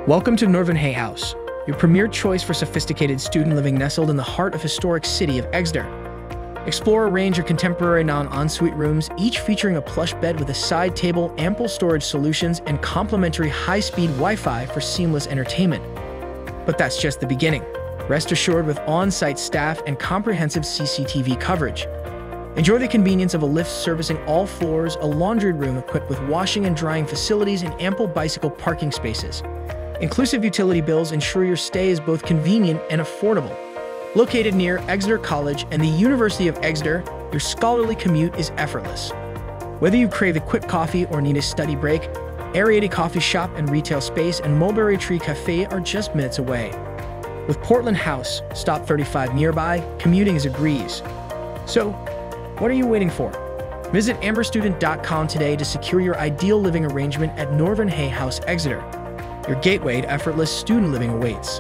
Welcome to Northernhay House, your premier choice for sophisticated student living nestled in the heart of historic city of Exeter. Explore a range of contemporary non-ensuite rooms, each featuring a plush bed with a side table, ample storage solutions, and complimentary high-speed Wi-Fi for seamless entertainment. But that's just the beginning. Rest assured with on-site staff and comprehensive CCTV coverage. Enjoy the convenience of a lift servicing all floors, a laundry room equipped with washing and drying facilities, and ample bicycle parking spaces. Inclusive utility bills ensure your stay is both convenient and affordable. Located near Exeter College and the University of Exeter, your scholarly commute is effortless. Whether you crave a quick coffee or need a study break, aerated coffee shop and retail space and Mulberry Tree Cafe are just minutes away. With Portland House, Stop 35 nearby, commuting is a breeze. So, what are you waiting for? Visit amberstudent.com today to secure your ideal living arrangement at Northernhay House Exeter. Your gateway to effortless student living awaits.